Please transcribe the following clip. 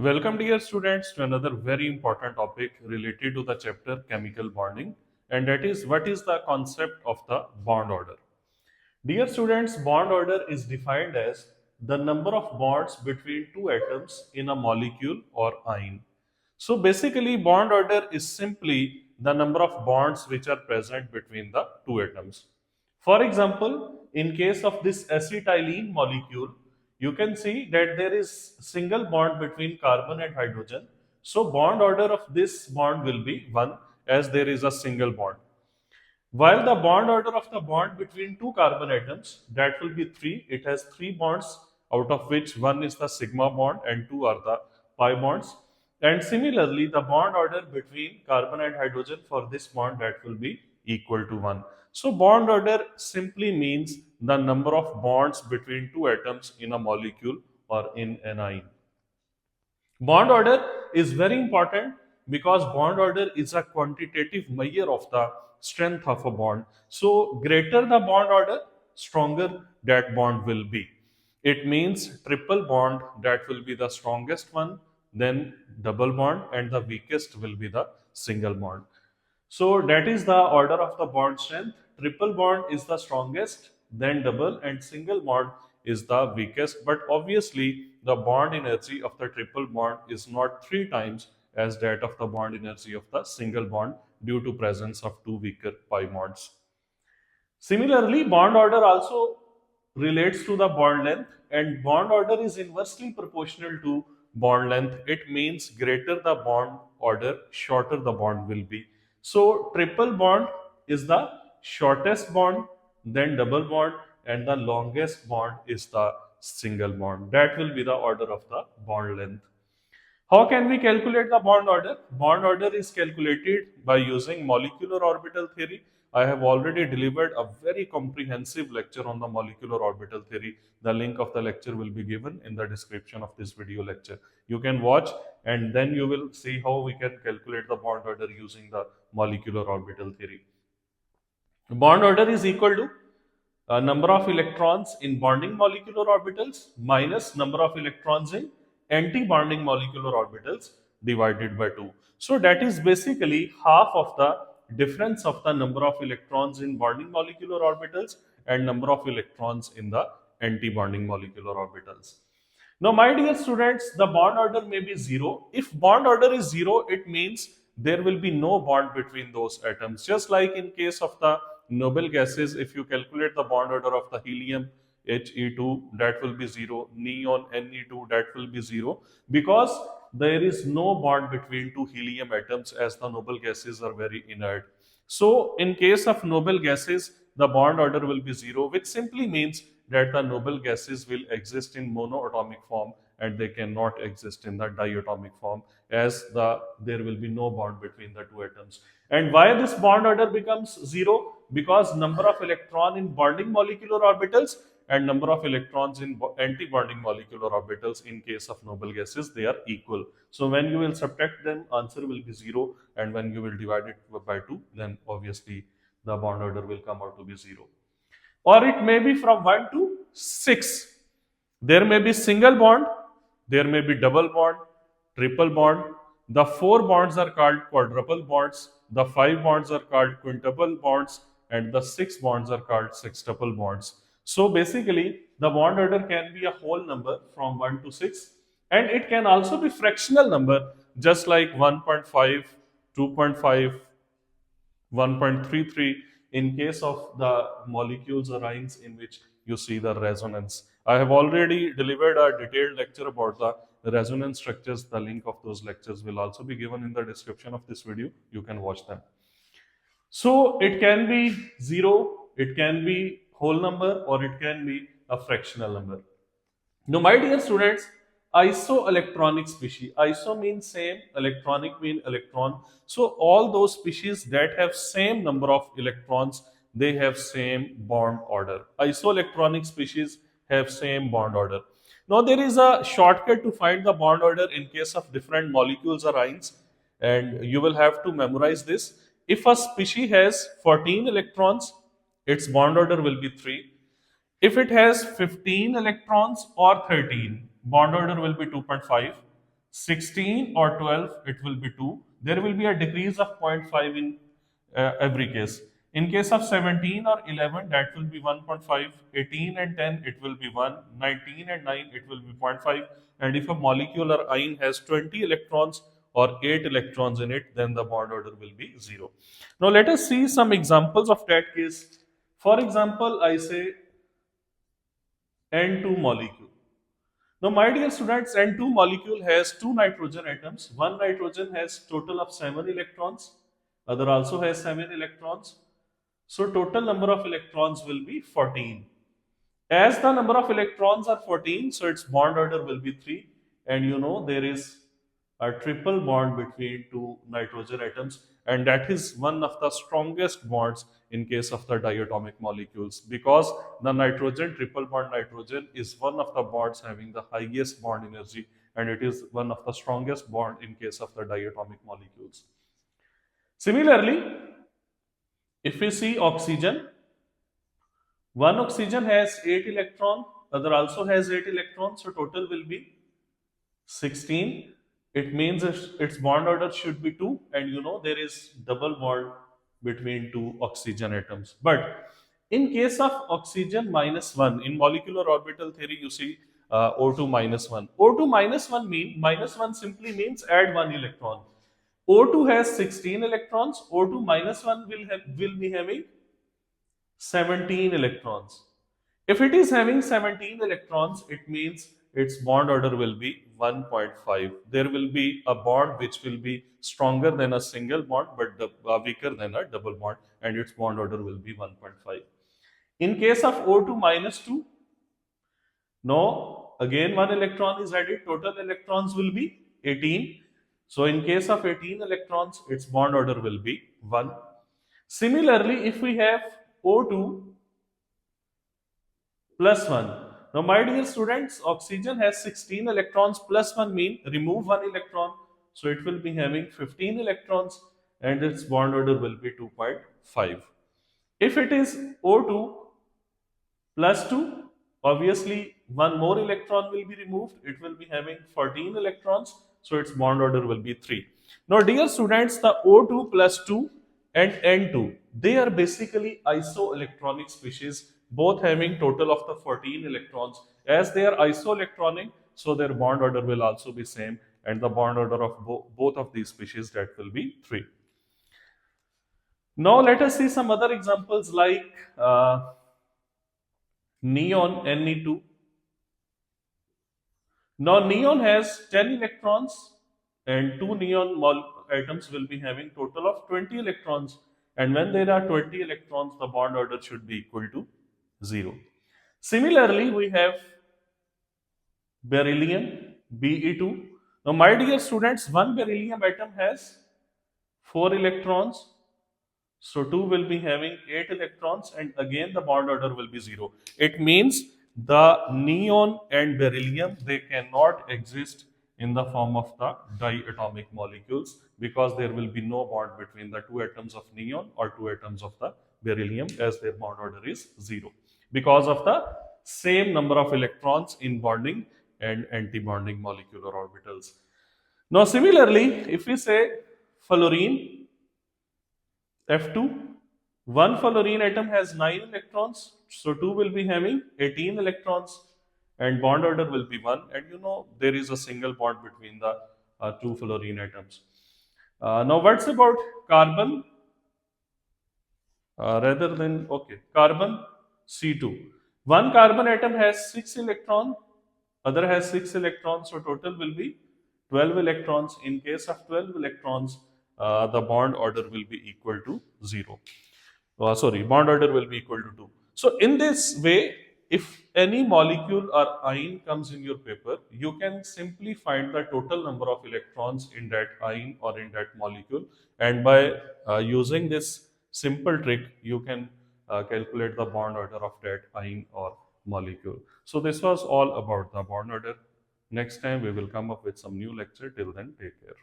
Welcome dear students to another very important topic related to the chapter chemical bonding, and that is what is the concept of the bond order. Dear students, bond order is defined as the number of bonds between two atoms in a molecule or ion. So basically bond order is simply the number of bonds which are present between the two atoms. For example, in case of this acetylene molecule, you can see that there is single bond between carbon and hydrogen. So bond order of this bond will be 1 as there is a single bond. While the bond order of the bond between two carbon atoms, that will be 3. It has 3 bonds, out of which one is the sigma bond and 2 are the pi bonds. And similarly, the bond order between carbon and hydrogen for this bond, that will be equal to 1. So bond order simply means the number of bonds between two atoms in a molecule or in an ion. Bond order is very important because bond order is a quantitative measure of the strength of a bond. So, greater the bond order, stronger that bond will be. It means triple bond, that will be the strongest one, then double bond, and the weakest will be the single bond. So that is the order of the bond strength. Triple bond is the strongest, then double, and single bond is the weakest. But obviously, the bond energy of the triple bond is not 3 times as that of the bond energy of the single bond due to presence of two weaker pi bonds. Similarly, bond order also relates to the bond length, and bond order is inversely proportional to bond length. It means greater the bond order, shorter the bond will be. So triple bond is the shortest bond, then double bond, and the longest bond is the single bond. That will be the order of the bond length. How can we calculate the bond order? Bond order is calculated by using molecular orbital theory. I have already delivered a very comprehensive lecture on the molecular orbital theory. The link of the lecture will be given in the description of this video lecture. You can watch and then you will see how we can calculate the bond order using the molecular orbital theory. Bond order is equal to number of electrons in bonding molecular orbitals minus number of electrons in anti-bonding molecular orbitals divided by 2. So that is basically half of the difference of the number of electrons in bonding molecular orbitals and number of electrons in the anti-bonding molecular orbitals. Now, my dear students, the bond order may be 0. If bond order is 0, it means there will be no bond between those atoms. Just like in case of the noble gases, if you calculate the bond order of the helium He2, that will be 0, neon Ne2, that will be 0, because there is no bond between two helium atoms as the noble gases are very inert. So, in case of noble gases, the bond order will be 0, which simply means that the noble gases will exist in monoatomic form and they cannot exist in the diatomic form, as there will be no bond between the two atoms. And why this bond order becomes 0? Because number of electron in bonding molecular orbitals and number of electrons in anti-bonding molecular orbitals in case of noble gases, they are equal. So when you will subtract them, answer will be 0, and when you will divide it by 2, then obviously the bond order will come out to be 0. Or it may be from 1 to 6. There may be single bond, there may be double bond, triple bond. The 4 bonds are called quadruple bonds, the 5 bonds are called quintuple bonds, and the 6 bonds are called sextuple bonds. So basically, the bond order can be a whole number from 1 to 6, and it can also be fractional number, just like 1.5, 2.5, 1.33 in case of the molecules or ions in which you see the resonance. I have already delivered a detailed lecture about the resonance structures. The link of those lectures will also be given in the description of this video. You can watch them. So it can be 0, it can be whole number, or it can be a fractional number. Now, my dear students, isoelectronic species. Iso means same, electronic means electron. So all those species that have same number of electrons, they have same bond order. Isoelectronic species have same bond order. Now there is a shortcut to find the bond order in case of different molecules or ions, and you will have to memorize this. If a species has 14 electrons, its bond order will be 3. If it has 15 electrons or 13, bond order will be 2.5. 16 or 12, it will be 2. There will be a decrease of zero point 0.5 in every case. In case of 17 or 11, that will be 1.5. 18 and 10, it will be 1. 19 and 9, it will be zero point 0.5. And if a molecule or ion has 20 electrons or 8 electrons in it, then the bond order will be 0. Now let us see some examples of that case. For example, I say N2 molecule. Now, my dear students, N2 molecule has two nitrogen atoms. One nitrogen has total of 7 electrons, other also has 7 electrons. So, total number of electrons will be 14. As the number of electrons are 14, so its bond order will be 3. And you know there is a triple bond between two nitrogen atoms, and that is one of the strongest bonds in case of the diatomic molecules, because the nitrogen triple bond nitrogen is one of the bonds having the highest bond energy, and it is one of the strongest bond in case of the diatomic molecules. Similarly, if we see oxygen, one oxygen has 8 electron, other also has 8 electrons, so total will be 16. It means its bond order should be 2, and you know there is double bond between two oxygen atoms. But in case of oxygen minus 1, in molecular orbital theory, you see O2 minus 1. O2 minus 1 minus 1 simply means add 1 electron. O2 has 16 electrons, O2 minus 1 will be having 17 electrons. If it is having 17 electrons, it means its bond order will be 1.5. There will be a bond which will be stronger than a single bond but weaker than a double bond, and its bond order will be 1.5. In case of O2 minus 2, no, again one electron is added, total electrons will be 18. So in case of 18 electrons, its bond order will be 1. Similarly, if we have O2 plus 1. Now, my dear students, oxygen has 16 electrons, plus 1 mean remove 1 electron. So, it will be having 15 electrons, and its bond order will be 2.5. If it is O2 plus 2, obviously one more electron will be removed. It will be having 14 electrons, so its bond order will be 3. Now, dear students, the O2 plus 2 and N2, they are basically isoelectronic species, both having total of the 14 electrons. As they are isoelectronic, so their bond order will also be same, and the bond order of both of these species, that will be 3. Now let us see some other examples like neon, Ne2. Now neon has 10 electrons, and two neon atoms will be having total of 20 electrons, and when there are 20 electrons, the bond order should be equal to 0. Similarly, we have beryllium, Be2. Now my dear students, one beryllium atom has 4 electrons, so 2 will be having 8 electrons, and again the bond order will be 0. It means the neon and beryllium, they cannot exist in the form of the diatomic molecules, because there will be no bond between the two atoms of neon or two atoms of the beryllium, as their bond order is 0, because of the same number of electrons in bonding and anti-bonding molecular orbitals. Now similarly, if we say fluorine, F2, one fluorine atom has 9 electrons, so 2 will be having 18 electrons, and bond order will be 1, and you know there is a single bond between the two fluorine atoms. Now what's about carbon? Carbon C2. One carbon atom has 6 electrons, other has 6 electrons, so total will be 12 electrons. In case of 12 electrons, the bond order will be equal to 0. Bond order will be equal to 2. So in this way, if any molecule or ion comes in your paper, you can simply find the total number of electrons in that ion or in that molecule, and by using this simple trick, you can calculate the bond order of that ion or molecule. So this was all about the bond order. Next time we will come up with some new lecture. Till then, take care.